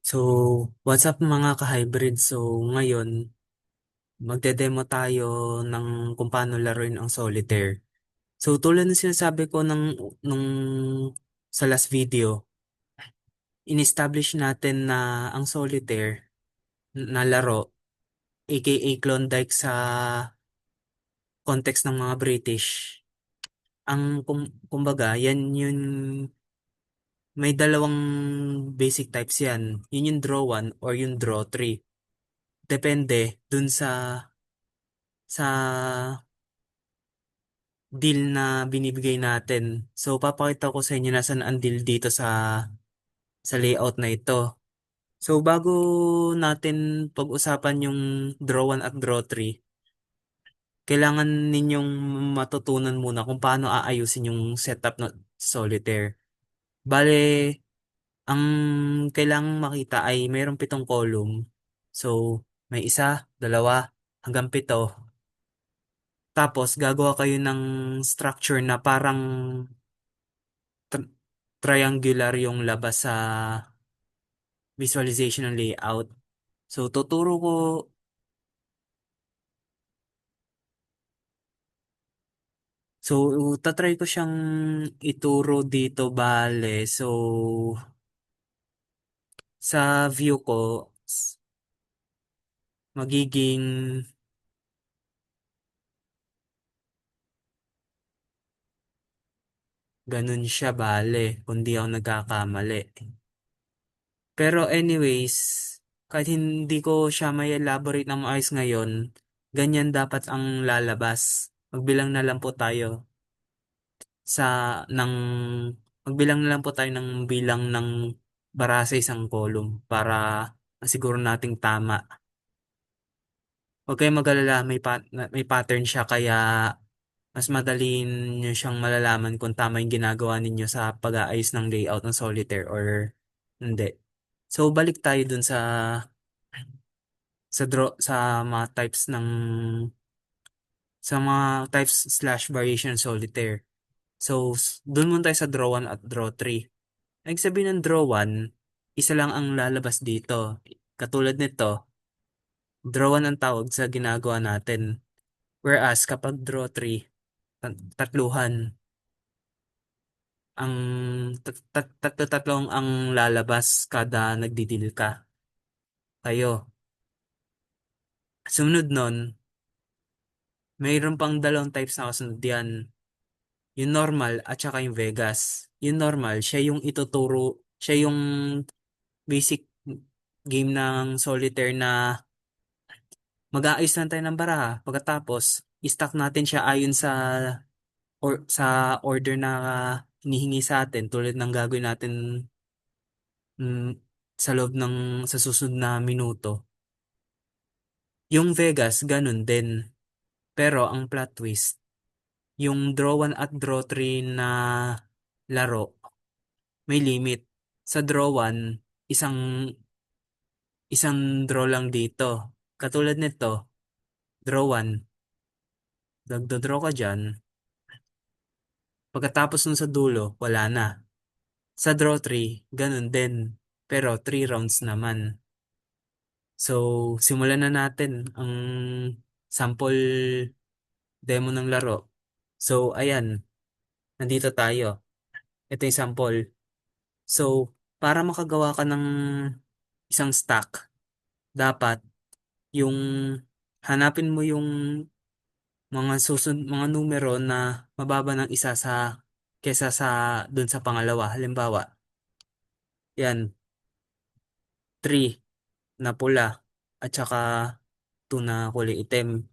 So, what's up mga ka-hybrid? So, ngayon, magde-demo tayo ng kung paano laruin ang solitaire. So, tulad ng sinasabi ko nung sa last video, in-establish natin na ang solitaire na laro, aka Klondike sa context ng mga British, kumbaga, yan yun, may dalawang basic types yan. Yun yung draw 1 or yung draw 3. Depende dun sa deal na binibigay natin. So, papakita ko sa inyo nasan ang deal dito sa layout na ito. So, bago natin pag-usapan yung draw 1 at draw 3, kailangan ninyong matutunan muna kung paano aayusin yung setup ng solitaire. Bale, ang kailangang makita ay mayroong 7 column. So, may isa, dalawa, hanggang 7. Tapos, gagawa kayo ng structure na parang tr- triangular yung labas sa visualization ng layout. So, so, tatry ko siyang ituro dito, bale. So, sa view ko, magiging ganun siya, bale, kung di ako nagkakamali. Pero anyways, kahit hindi ko siya may elaborate na maayos ngayon, ganyan dapat ang lalabas. Magbilang na lang po tayo sa ng magbilang na lang po tayo ng bilang ng bara sa isang column para masiguro nating tama. Huwag kayong mag-alala, may pattern siya kaya mas madali nyo siyang malalaman kung tama yung ginagawa ninyo sa pag-aayos ng layout ng solitaire or hindi. So balik tayo dun sa mga types sa mga types slash variation solitaire. So dun muna tayo sa draw 1 at draw 3. Ang sabihin ng draw 1, isa lang ang lalabas dito. Katulad nito, draw 1 ang tawag sa ginagawa natin. Whereas kapag draw 3, tatluhan. Ang tatlo-tatlong ang lalabas kada nagdidil ka. Kayo. Sumunod nun, mayroon pang dalawang types na kasunod yan. Yung normal at saka yung Vegas. Yung normal, siya yung basic game ng solitaire na mag-aayos lang tayo ng baraha. Pagkatapos, i-stack natin siya ayon sa order na hinihingi sa atin tulad ng gagawin natin mm, sa loob sa susunod na minuto. Yung Vegas, ganun din. Pero ang plot twist, yung draw 1 at draw 3 na laro, may limit. Sa draw 1, isang isang draw lang dito. Katulad nito, draw 1, draw ka dyan. Pagkatapos nun sa dulo, wala na. Sa draw 3, ganun din. Pero 3 rounds naman. So, simulan na natin ang sample demo ng laro. So, ayan, nandito tayo. Ito yung sample. So, para makagawa ka ng isang stack, dapat yung hanapin mo yung mga numero na mababa ng isa kesa sa dun sa pangalawa. Halimbawa, yan, 3 na pula at saka 2 na kulay itim.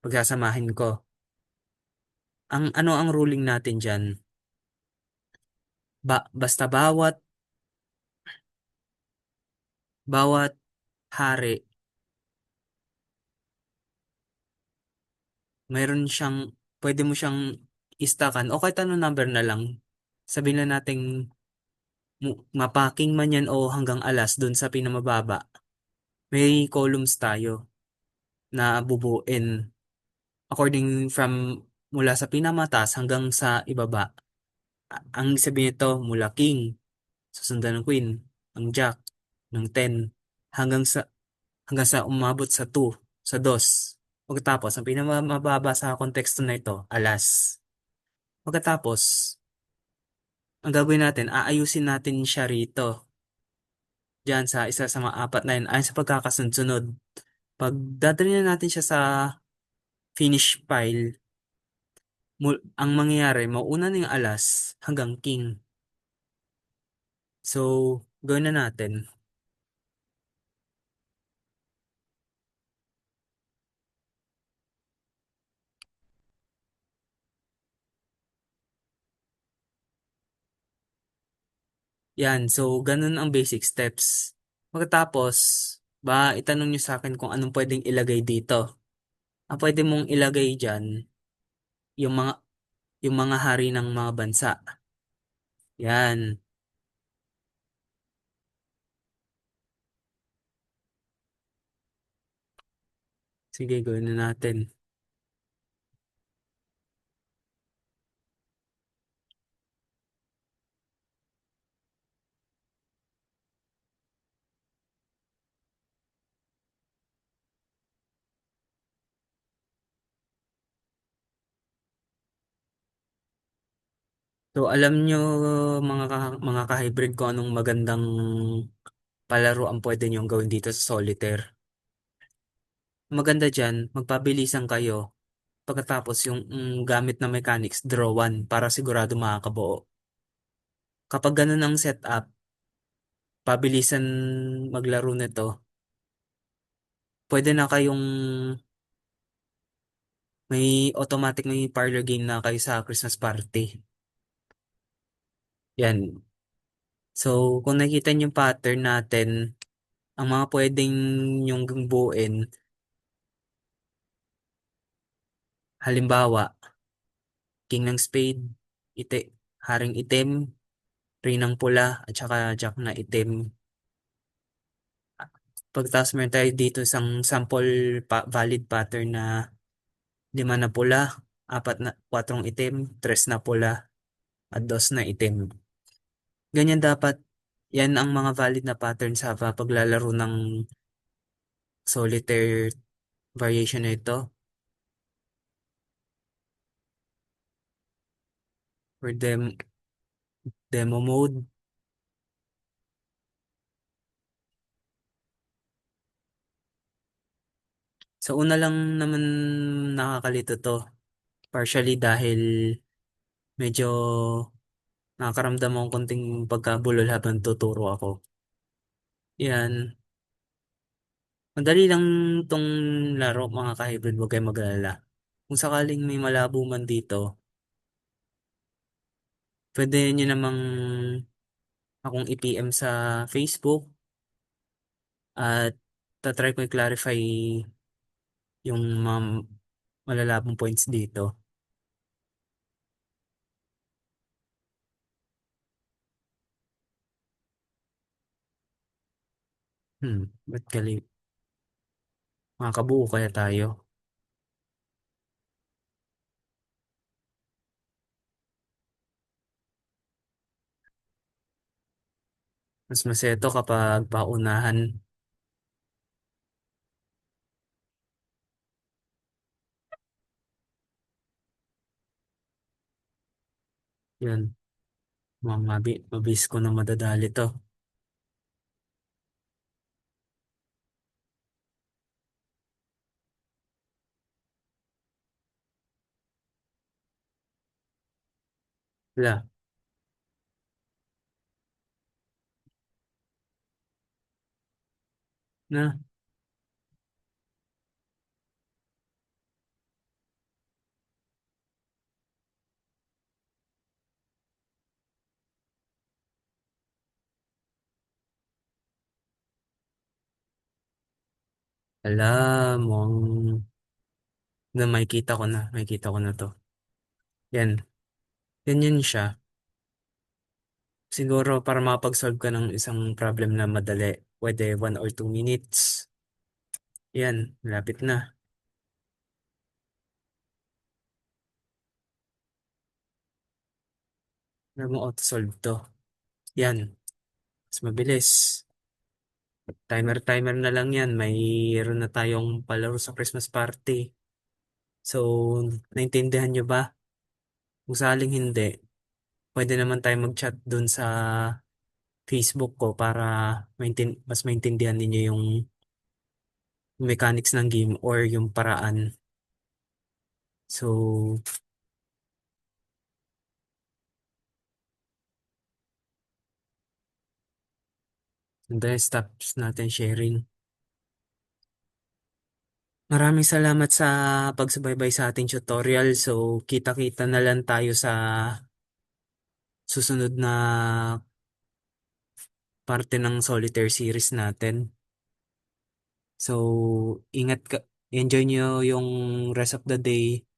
Pagsasamahin ko. Ano ang ruling natin dyan? Basta bawat hari, mayroon siyang, pwede mo siyang istakan o kahit ano number na lang. Sabihin na natin mapaking man yan o hanggang alas dun sa pinamababa. May columns tayo na bubuin according from mula sa pinamataas hanggang sa ibaba. Ang sabihin nito mula king, susundan ng queen, ang jack, ng 10 hanggang sa umabot sa 2, sa 2. Pagkatapos, ang pinakamababa sa konteksto na ito, alas. Pagkatapos, ang gagawin natin, aayusin natin siya rito. Diyan sa isa sa mga apat na yun, ayon sa pagkakasunod-sunod. Pag dadali na natin siya sa finish file, ang mangyayari, mauna na yung alas hanggang king. So, gawin na natin. Yan, so ganun ang basic steps. Pagkatapos, itanong nyo sa akin kung anong pwedeng ilagay dito. Ang pwede mong ilagay dyan, yung mga, yung mga hari ng mga bansa. Yan, sige, gawin na natin. So, alam nyo mga ka-hybrid kung anong magandang palaro ang pwede nyo gawin dito sa solitaire. Maganda dyan, magpabilisan kayo. Pagkatapos yung gamit na mechanics, draw one para sigurado makakabuo. Kapag ganun ang setup, pabilisan maglaro nito, pwede na kayong may parlor game na kayo sa Christmas party. Yan. So, kung nakita niyo yung pattern natin, ang mga pwedeng yung buuin, halimbawa, king ng spade, ite, haring itim, ng pula, at saka jack na itim. Pagtas meron tayo dito isang sample valid pattern na 5 na pula, 4 itim, 3 na pula, at 2 na itim. Ganyan dapat, yan ang mga valid na pattern sa paglalaro ng solitaire variation na ito. For demo mode. Sa una lang naman nakakalito to. Partially dahil medyo nakakaramdam akong konting pagkabulol habang tuturo ako. Yan. Madali lang tong laro mga ka-hybrid, huwag kayong mag-alala. Kung sakaling may malabo man dito, pwede nyo namang akong i-PM sa Facebook at tatry ko i-clarify yung mga malalabong points dito. Ba't makakabuo kaya tayo? Mas maseto kapag paunahan. Yan, mabis ko na madadali to. Wala, na, alam mo, makikita ko na to. Yan, ganyan siya. Siguro para makapag-solve ka ng isang problem na madali, pwede 1 or 2 minutes. Yan, malapit na. Alam mo, auto-solve to. Yan, mas mabilis. Timer-timer na lang yan. Mayroon na tayong palaro sa Christmas party. So, naintindihan nyo ba? Kung saling hindi, pwede naman tayo mag-chat dun sa Facebook ko para mas maintindihan ninyo yung mechanics ng game or yung paraan. So, then stops natin sharing. Maraming salamat sa pagsubaybay sa ating tutorial. So, kita-kita na lang tayo sa susunod na parte ng solitaire series natin. So, ingat ka, enjoy nyo yung rest of the day.